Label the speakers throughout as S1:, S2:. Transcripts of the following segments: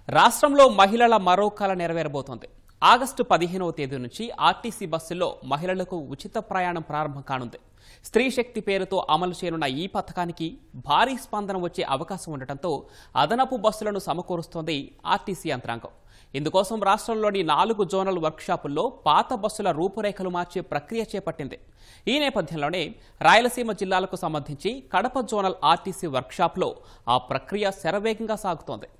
S1: రాష్ట్రంలో మహిళల మరో కల నెరవేరబోతోంది. ఆగస్టు 15వ తేదీ నుంచి ఆర్టీసీ బస్సుల్లో మహిళలకు ఉచిత ప్రయాణం ప్రారంభం కానుంది. స్త్రీ శక్తి పేరుతో అమలు చేయనున్న ఈ పథకానికి భారీ స్పందన వచ్చే అవకాశం ఉండటంతో అదనపు బస్సులను సమకూరుస్తోంది ఆర్టీసీ యంత్రాంగం. ఇందుకోసం రాష్ట్రంలోని 4 జోనల్ వర్క్షాపుల్లో పాత బస్సుల రూపురేఖలు మార్చే ప్రక్రియ చేపట్టింది. ఈ నేపథ్యంలోనే రాయలసీమ జిల్లాలకు సంబంధించి కడప జోనల్ ఆర్టీసీ వర్క్షాప్లో ఆ ప్రక్రియ శరవేగంగా సాగుతోంది.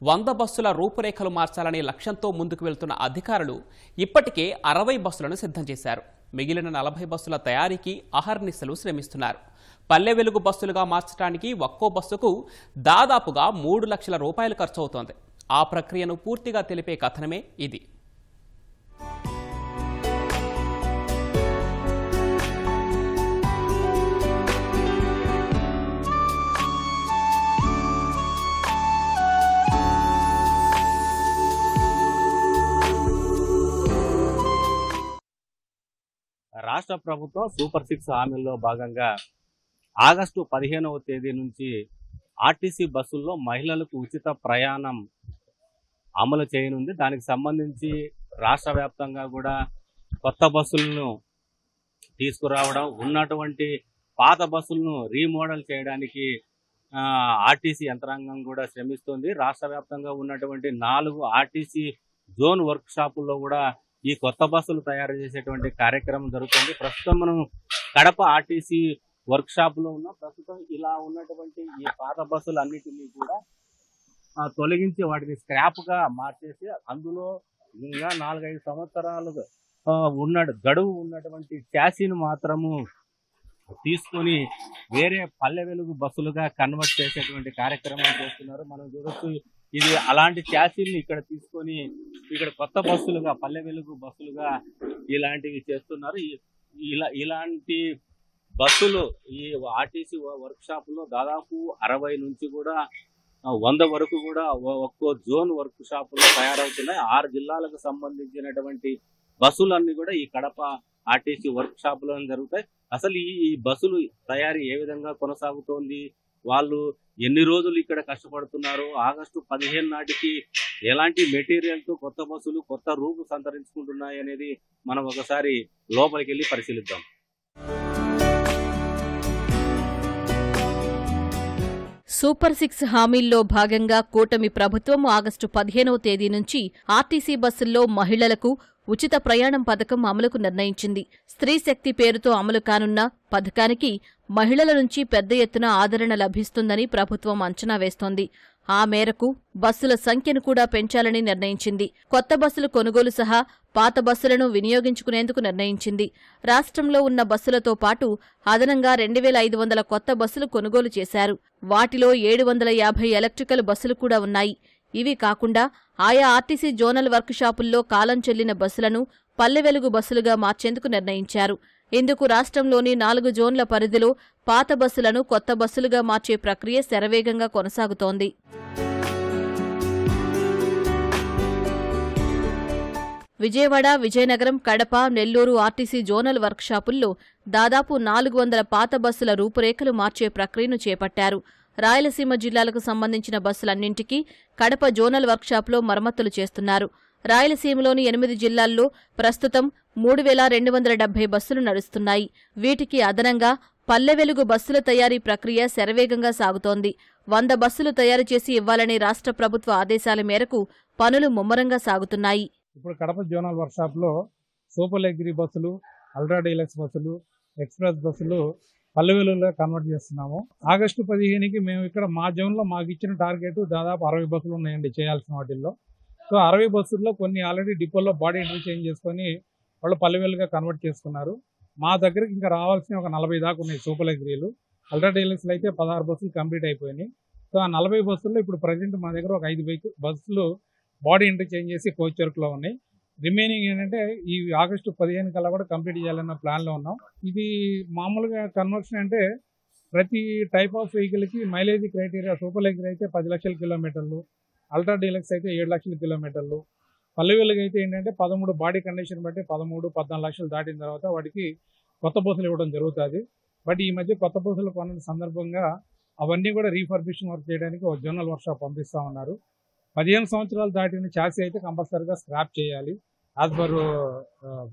S1: 100 బస్సుల రూపురేఖలు మార్చాలనే లక్ష్యంతో ముందుకు వెళ్తున్న అధికారులు ఇప్పటికే 60 బస్సులను సిద్ధం చేశారు. మిగిలిన 40 బస్సుల తయారీకి అహర్నిశలు శ్రమిస్తున్నారు. పల్లె వెలుగు బస్సులుగా మార్చడానికి ఒక్కో బస్సుకు దాదాపుగా 3 లక్షల రూపాయలు ఖర్చవుతోంది. ఆ ప్రక్రియను పూర్తిగా తెలిపే కథనమే ఇది.
S2: రాష్ట్ర ప్రభుత్వం సూపర్ 6 హామీల్లో భాగంగా ఆగస్టు 15వ తేదీ నుంచి ఆర్టీసీ బస్సుల్లో మహిళలకు ఉచిత ప్రయాణం అమలు చేయనుంది. దానికి సంబంధించి రాష్ట్ర వ్యాప్తంగా కూడా కొత్త బస్సులను తీసుకురావడం, ఉన్నటువంటి పాత బస్సులను రీమోడల్ చేయడానికి ఆర్టీసీ యంత్రాంగం కూడా శ్రమిస్తుంది. రాష్ట్ర వ్యాప్తంగా ఉన్నటువంటి 4 ఆర్టీసీ జోన్ వర్క్ షాపుల్లో కూడా ఈ కొత్త బస్సులు తయారు చేసేటువంటి కార్యక్రమం జరుగుతుంది. ప్రస్తుతం మనం కడప ఆర్టీసీ వర్క్ షాప్ లో ఉన్న ప్రస్తుతం ఇలా ఉన్నటువంటి ఈ పాత బస్సులు అన్నిటినీ కూడా తొలగించి వాటిని స్క్రాప్ గా మార్చేసి అందులో ఇంకా 4-5 సంవత్సరాలు గడువు ఉన్నటువంటి చాసీని మాత్రము తీసుకొని వేరే పల్లె వెలుగు బస్సులుగా కన్వర్ట్ చేసేటువంటి కార్యక్రమం చేస్తున్నారు. మనం చూడొచ్చు, ఇది అలాంటి చాసీని ఇక్కడ తీసుకొని ఇక్కడ కొత్త బస్సులుగా పల్లె వెలుగు బస్సులుగా ఇలాంటివి చేస్తున్నారు. ఇలాంటి బస్సులు ఈ ఆర్టీసీ వర్క్ షాప్ లో దాదాపు 60 నుంచి కూడా 100 వరకు కూడా ఒక్కో జోన్ వర్క్ షాప్ లో తయారవుతున్నాయి. 6 జిల్లాలకు సంబంధించినటువంటి బస్సులన్నీ కూడా ఈ కడప ఆర్టీసీ వర్క్ షాప్ లో జరుగుతాయి. అసలు ఈ బస్సులు తయారీ ఏ విధంగా కొనసాగుతోంది, వాళ్ళు ఎన్ని రోజులు ఇక్కడ కష్టపడుతున్నారు, ఆగస్టు 15 నాటికి ఎలాంటి మెటీరియల్ తో కొత్త బస్సులు కొత్త రూపు సంతరించుకుంటున్నాయి అనేది మనం ఒకసారి లోపలికి వెళ్ళి పరిశీలిద్దాం.
S3: సూపర్ 6 హామీల్లో భాగంగా కూటమి ప్రభుత్వం ఆగస్టు 15వ తేదీ నుంచి ఆర్టీసీ బస్సుల్లో మహిళలకు ఉచిత ప్రయాణం పథకం అమలుకు నిర్ణయించింది. స్త్రీ శక్తి పేరుతో అమలు కానున్న పథకానికి మహిళల నుంచి పెద్ద ఎత్తున ఆదరణ లభిస్తుందని ప్రభుత్వం అంచనా వేస్తోంది. ఆ మేరకు బస్సుల సంఖ్యను కూడా పెంచాలని నిర్ణయించింది. కొత్త బస్సుల కొనుగోలు సహా పాత బస్సులను వినియోగించుకునేందుకు నిర్ణయించింది. రాష్ట్రంలో ఉన్న బస్సులతో పాటు అదనంగా 2500 కొత్త బస్సులు కొనుగోలు చేశారు. వాటిలో 750 ఎలక్ట్రికల్ బస్సులు కూడా ఉన్నాయి. ఇవి కాకుండా ఆయా ఆర్టీసీ జోనల్ వర్క్ షాపుల్లో కాలం చెల్లిన బస్సులను పల్లె వెలుగు బస్సులుగా మార్చేందుకు నిర్ణయించారు. ఇందుకు రాష్ట్రంలోని 4 జోన్ల పరిధిలో పాత బస్సులను కొత్త బస్సులుగా మార్చే ప్రక్రియ శరవేగంగా కొనసాగుతోంది. Vijayawada, Vizianagaram, Kadapa, Nellore RTC zonal work షాపుల్లో దాదాపు 400 పాత బస్సుల రూపురేఖలు మార్చే ప్రక్రియను చేపట్టారు. రాయలసీమ జిల్లాలకు సంబంధించిన బస్సులన్నింటికీ కడప జోనల్ వర్క్షాప్లో మరమ్మతులు చేస్తున్నారు. రాయలసీమలోని 8 జిల్లాల్లో ప్రస్తుతం 3270 బస్సులు నడుస్తున్నాయి. వీటికి అదనంగా పల్లె వెలుగు బస్సుల తయారీ ప్రక్రియ శరవేగంగా సాగుతోంది. 100 బస్సులు తయారు చేసి ఇవ్వాలనే రాష్ట్ర ప్రభుత్వ ఆదేశాల మేరకు పనులు ముమ్మరంగా సాగుతున్నాయి.
S4: ఇప్పుడు కడప జోనల్ వర్క్షాప్ లో సూపర్ లగ్జరీ బస్సులు, అల్ట్రా డీలక్స్ బస్సులు, ఎక్స్ప్రెస్ బస్సులు పల్లె వెలుగులుగా కన్వర్ట్ చేస్తున్నాము. ఆగస్టు 15కి మేము ఇక్కడ మా జోన్ లో మాకు ఇచ్చిన టార్గెట్ దాదాపు 60 బస్సులు ఉన్నాయండి చేయాల్సిన వాటిల్లో. సో 60 బస్సుల్లో కొన్ని ఆల్రెడీ డిపోల్లో బాడీ ఎంట్రీ చేంజ్ చేసుకొని వాళ్ళు పల్లె వెలుగుగా కన్వర్ట్ చేసుకున్నారు. మా దగ్గరికి ఇంకా రావాల్సిన ఒక 40 దాకా ఉన్నాయి సూపర్ లగ్జరీలు. అల్ట్రా డీలక్స్లు అయితే 16 బస్సులు కంప్లీట్ అయిపోయినాయి. సో ఆ 40 బస్సుల్లో ఇప్పుడు ప్రజెంట్ మా దగ్గర ఒక 5 బస్సులు బాడీ ఎంట్రీ చేంజ్ చేసి కోచ్ వర్క్ లో ఉన్నాయి. రిమైనింగ్ ఏంటంటే ఈ ఆగస్టు 15 కల్లా కూడా కంప్లీట్ చేయాలన్న ప్లాన్ లో ఉన్నాం. ఇది మామూలుగా కన్వర్షన్ అంటే ప్రతి టైప్ ఆఫ్ వెహికల్ కి మైలేజ్ క్రైటీరియా సూపర్ లగ్జరీ అయితే 10 లక్షల కిలోమీటర్లు, అల్ట్రా డీలక్స్ అయితే 7 లక్షల కిలోమీటర్లు, పల్లె వెలుగు అయితే ఏంటంటే 13 బాడీ కండిషన్ బట్టి 13-14 లక్షలు దాటిన తర్వాత వాటికి కొత్త బస్సులు ఇవ్వడం జరుగుతుంది. బట్ ఈ మధ్య కొత్త బస్సులు కొన్న సందర్భంగా అవన్నీ కూడా రీఫర్బిషింగ్ వర్క్ చేయడానికి ఒక జోనల్ వర్క్షాప్ పంపిస్తా ఉన్నారు. 15 సంవత్సరాలు దాటిన చాసీ అయితే కంపల్సరీగా స్క్రాప్ చేయాలి యాజ్ పర్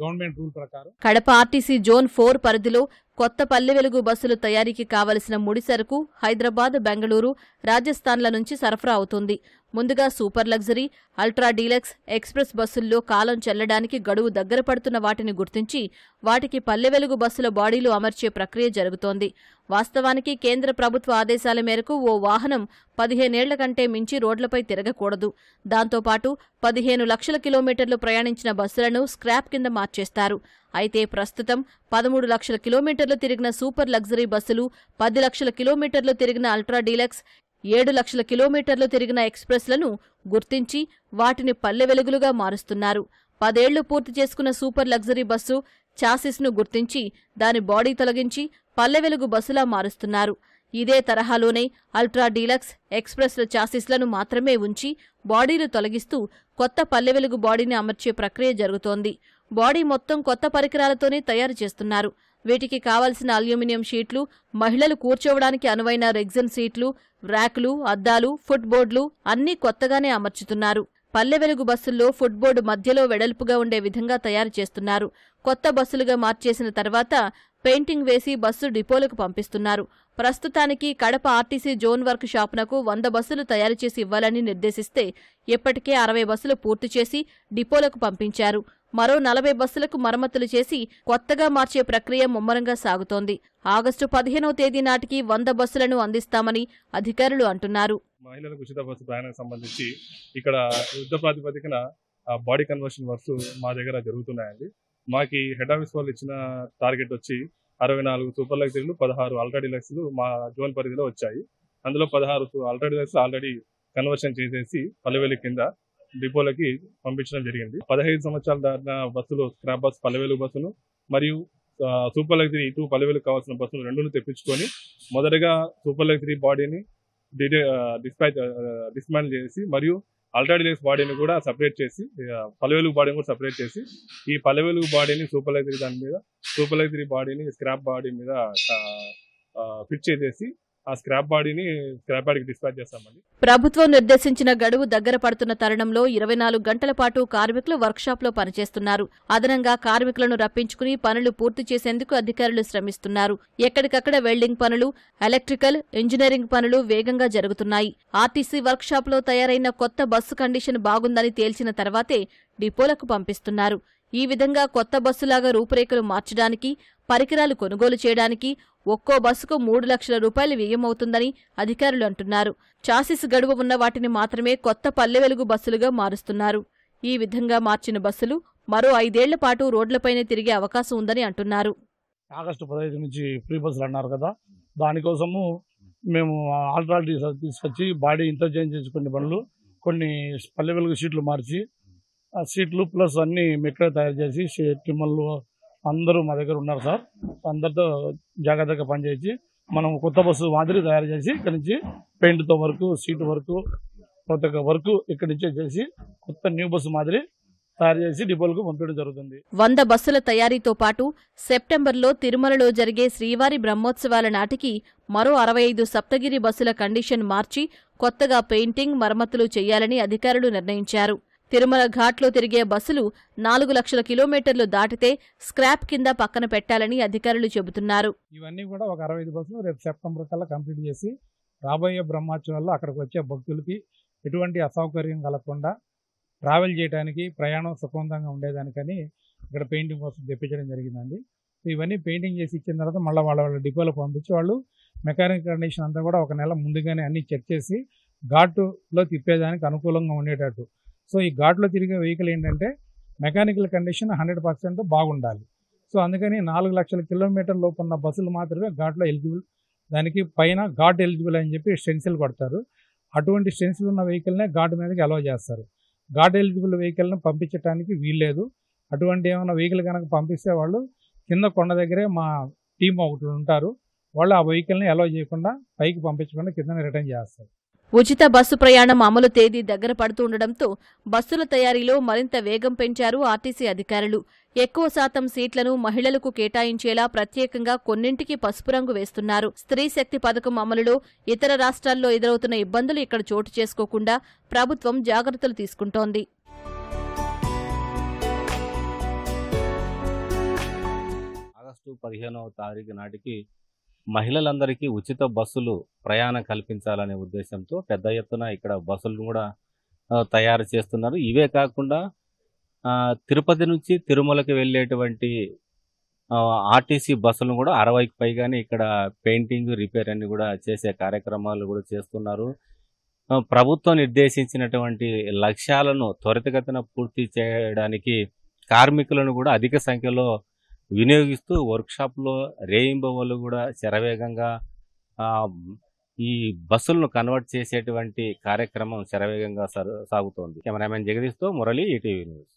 S4: గవర్నమెంట్ రూల్ ప్రకారం.
S3: కడప ఆర్టీసీ జోన్ 4 పరిధిలో కొత్త పల్లె వెలుగు బస్సులు తయారీకి కావలసిన ముడి సరుకు హైదరాబాద్, బెంగళూరు, రాజస్థాన్ల నుంచి సరఫరా అవుతుంది. ముందుగా super luxury, ultra deluxe, express బస్సుల్లో కాలం చెల్లడానికి గడువు దగ్గర పడుతున్న వాటిని గుర్తించి వాటికి పల్లె వెలుగు బస్సుల బాడీలు అమర్చే ప్రక్రియ జరుగుతోంది. వాస్తవానికి కేంద్ర ప్రభుత్వ ఆదేశాల మేరకు ఓ వాహనం 15 ఏళ్ల కంటే మించి రోడ్లపై తిరగకూడదు. దాంతోపాటు 15 లక్షల కిలోమీటర్లు ప్రయాణించిన బస్సులను స్క్రాప్ కింద మార్చేస్తారు. అయితే ప్రస్తుతం 13 లక్షల కిలోమీటర్లు తిరిగిన సూపర్ లగ్జరీ బస్సులు, 10 లక్షల కిలోమీటర్లు తిరిగిన అల్ట్రా డీలక్స్, 7 లక్షల కిలోమీటర్లు తిరిగిన ఎక్స్ప్రెస్లను గుర్తించి వాటిని పల్లె వెలుగులుగా మారుస్తున్నారు. 10 ఏళ్లు పూర్తి చేసుకున్న సూపర్ లగ్జరీ బస్సు చాసిస్ను గుర్తించి దాని బాడీ తొలగించి పల్లె వెలుగు బస్సులా మారుస్తున్నారు. ఇదే తరహాలోనే అల్ట్రా డీలక్స్, ఎక్స్ప్రెస్ల చాసిస్లను మాత్రమే ఉంచి బాడీలు తొలగిస్తూ కొత్త పల్లె వెలుగు బాడీని అమర్చే ప్రక్రియ జరుగుతోంది. బాడీ మొత్తం కొత్త పరికరాలతోనే తయారు చేస్తున్నారు. వీటికి కావలసిన అల్యూమినియం షీట్లు, మహిళలు కూర్చోవడానికి అనువైన రెగ్జిన్ సీట్లు, ర్యాకులు, అద్దాలు, ఫుట్ బోర్డులు అన్నీ కొత్తగానే అమర్చుతున్నారు. పల్లె వెలుగు బస్సుల్లో ఫుట్ బోర్డు మధ్యలో వెడల్పుగా ఉండే విధంగా తయారు చేస్తున్నారు. కొత్త బస్సులుగా మార్చేసిన తర్వాత పెయింటింగ్ వేసి బస్సు డిపోలకు పంపిస్తున్నారు. ప్రస్తుతానికి కడప ఆర్టీసీ జోన్ వర్క్ షాపునకు 100 బస్సులు తయారు చేసి ఇవ్వాలని నిర్దేశిస్తే ఇప్పటికే 60 బస్సులు పూర్తి చేసి డిపోలకు పంపించారు. మరో 40 బస్సులకు మరమ్మతులు చేసి కొత్తగా మార్చే ప్రక్రియ ముమ్మరంగా సాగుతోంది. ఆగస్టు 15వ తేదీ నాటికి 100 బస్సులను అందిస్తామని అధికారులు అంటున్నారు.
S5: మహిళలకు ఉచిత బస్సు ప్రయాణానికి సంబంధించి ఇక్కడ యుద్ధ ప్రాతిపదికన బాడీ కన్వర్షన్ వర్క్స్ మా దగ్గర జరుగుతున్నాయండి. మాకి హెడ్ ఆఫీస్ వాళ్ళు ఇచ్చిన టార్గెట్ వచ్చి 64 సూపర్ లగ్జరీలు, 16 అల్ట్రా డీలక్స్లు మా జోన్ పరిధిలో వచ్చాయి. అందులో 16 అల్ట్రా డీలక్స్ ఆల్రెడీ కన్వర్షన్ చేసేసి పల్లెవేలు కింద డిపోలకి పంపించడం జరిగింది. 15 సంవత్సరాలు దాటిన బస్సులు, స్క్రాప్ బస్ పల్లెవేలు బస్సులు మరియు సూపర్ లగ్జరీ ఇటు పల్లెవేలకు కావాల్సిన బస్సులు రెండును తెప్పించుకొని మొదటగా సూపర్ లగ్జరీ బాడీని డిస్మాంటిల్ చేసి మరియు అల్ట్రా డీలక్స్ బాడీని కూడా సపరేట్ చేసి పల్లెవేలుగు బాడీని కూడా సపరేట్ చేసి ఈ పల్లెవేలుగు బాడీని సూపర్ లగ్జరీ దాని మీద, సూపర్ లగ్జరీ బాడీని స్క్రాప్ బాడీ మీద ఫిట్ చేసేసి ఆ స్క్రాప్ బాడీని స్క్రాప్ యార్డ్కి డిస్పాచ్ చేస్తామండి.
S3: ప్రభుత్వం నిర్దేశించిన గడువు దగ్గర పడుతున్న తరుణంలో 24 గంటల పాటు కార్మికులు వర్క్షాప్లో పనిచేస్తున్నారు. అదనంగా కార్మికులను రప్పించుకుని పనులు పూర్తి చేసేందుకు అధికారులు శ్రమిస్తున్నారు. ఎక్కడికక్కడ వెల్డింగ్ పనులు, ఎలక్ట్రికల్, ఇంజనీరింగ్ పనులు వేగంగా జరుగుతున్నాయి. ఆర్టీసీ వర్క్షాప్లో తయారైన కొత్త బస్సు కండిషన్ బాగుందని తేల్చిన తర్వాతే డిపోలకు పంపిస్తున్నారు. ఈ విధంగా కొత్త బస్సులాగా రూపురేఖలు మార్చడానికి, పరికరాలు కొనుగోలు చేయడానికి ఒక్కో బస్సుకు 3 లక్షల రూపాయలు వ్యయమవుతుందని అధికారులు అంటున్నారు. చాసిస్ గడువు ఉన్న వాటిని మాత్రమే కొత్త పల్లె వెలుగు బస్సులుగా మారుస్తున్నారు. ఈ విధంగా మార్చిన బస్సులు మరో 5 ఏళ్ల పాటు రోడ్లపైనే తిరిగే అవకాశం ఉందని అంటున్నారు.
S6: ఆగస్టు 15 నుంచి ఫ్రీ బస్సులు అన్నారు కదా, దానికోసము మేము ఆల్ట్రా డీలక్స్ తీసుకొచ్చి బాడీ ఇంటర్చేంజ్ చేసుకునే పనులు, కొన్ని పల్లె వెలుగు సీట్లు మార్చి ఆ సీట్లు ప్లస్ అన్ని మెట్లు తయారు చేసి ట్రిమ్మర్లు అందరూ మా దగ్గర ఉన్నారు సార్. అందరితో జాగ్రత్తగా పనిచేసి మనం కొత్త బస్సు మాదిరి తయారు చేసి ఇక్కడి నుంచి పెయింట్తో వరకు, సీటు వరకు, ప్రతి ఒక్క వర్క్ ఇక్కడి నుంచే చేసి కొత్త న్యూ బస్సు మాదిరి తయారు చేసి డిపోలకు పంపించడం జరుగుతుంది.
S3: 100 బస్సుల తయారీతో పాటు సెప్టెంబర్లో తిరుమలలో జరిగే శ్రీవారి బ్రహ్మోత్సవాల నాటికి మరో 65 సప్తగిరి బస్సుల కండిషన్ మార్చి కొత్తగా పెయింటింగ్, మరమ్మతులు చేయాలని అధికారులు నిర్ణయించారు. తిరుమల ఘాట్లో తిరిగే బస్సులు 4 లక్షల కిలోమీటర్లు దాటితే స్క్రాప్ కింద పక్కన పెట్టాలని అధికారులు చెబుతున్నారు.
S4: ఇవన్నీ కూడా ఒక 65 బస్సులు రేపు సెప్టెంబర్ కల్లా కంప్లీట్ చేసి రాబోయే బ్రహ్మోత్సవాల్లో అక్కడికి వచ్చే భక్తులకి ఎటువంటి అసౌకర్యం కలగకుండా ట్రావెల్ చేయడానికి, ప్రయాణం సుఖవంతంగా ఉండేదానికని ఇక్కడ పెయింటింగ్ కోసం తెప్పించడం జరిగిందండి. ఇవన్నీ పెయింటింగ్ చేసి ఇచ్చిన తర్వాత మళ్ళీ వాళ్ళ డిపోలో పంపించి వాళ్ళు మెకానిక్ కండిషన్ అంతా కూడా ఒక నెల ముందుగానే అన్ని చెక్ చేసి ఘాటులో తిప్పేదానికి అనుకూలంగా ఉండేటట్టు. సో ఈ ఘాట్లో తిరిగే వెహికల్ ఏంటంటే మెకానికల్ కండిషన్ 100% బాగుండాలి. సో అందుకని 4 లక్షల కిలోమీటర్ లోపు ఉన్న బస్సులు మాత్రమే ఘాట్లో ఎలిజిబుల్, దానికి పైన ఘాట్ ఎలిజిబుల్ అని చెప్పి స్టెన్సిల్ కొడతారు. అటువంటి స్టెన్సిల్ ఉన్న వెహికల్నే ఘాటు మీదకి అలౌ చేస్తారు. ఘాట్ ఎలిజిబుల్ వెహికల్ని పంపించడానికి వీల్లేదు. అటువంటి ఏమైనా వెహికల్ కనుక పంపిస్తే వాళ్ళు కింద కొండ దగ్గరే మా టీం ఒకటి ఉంటారు, వాళ్ళు ఆ వెహికల్ని అలౌ చేయకుండా పైకి పంపించకుండా కిందనే రిటర్న్ చేస్తారు.
S3: ఉచిత బస్సు ప్రయాణం అమలు తేదీ దగ్గర పడుతుండటంతో బస్సుల తయారీలో మరింత వేగం పెంచారు ఆర్టీసీ అధికారులు. ఎక్కువ శాతం సీట్లను మహిళలకు కేటాయించేలా ప్రత్యేకంగా కొన్నింటికి పసుపు రంగు వేస్తున్నారు. స్త్రీ శక్తి పథకం అమలులో ఇతర రాష్ట్రాల్లో ఎదురవుతున్న ఇబ్బందులు ఇక్కడ చోటు చేసుకోకుండా ప్రభుత్వం జాగ్రత్తలు తీసుకుంటోంది.
S2: ఆగస్టు 15వ తారీఖు నాటికి మహిళలందరికీ ఉచిత బస్సులు ప్రయాణం కల్పించాలనే ఉద్దేశంతో పెద్ద ఎత్తున ఇక్కడ బస్సులను కూడా తయారు చేస్తున్నారు. ఇవే కాకుండా తిరుపతి నుంచి తిరుమలకి వెళ్ళేటువంటి ఆర్టీసీ బస్సులను కూడా 60కి పైగానే ఇక్కడ పెయింటింగ్, రిపేర్ అన్ని కూడా చేసే కార్యక్రమాలు కూడా చేస్తున్నారు. ప్రభుత్వం నిర్దేశించినటువంటి లక్ష్యాలను త్వరితగతిన పూర్తి చేయడానికి కార్మికులను కూడా అధిక సంఖ్యలో వినియోగిస్తూ వర్క్షాప్లో రేయింబవళ్ళు కూడా శరవేగంగా ఈ బస్సులను కన్వర్ట్ చేసేటువంటి కార్యక్రమం శరవేగంగా సాగుతోంది. కెమెరామెన్ జగదీష్తో మురళి, ఈటీవీ న్యూస్.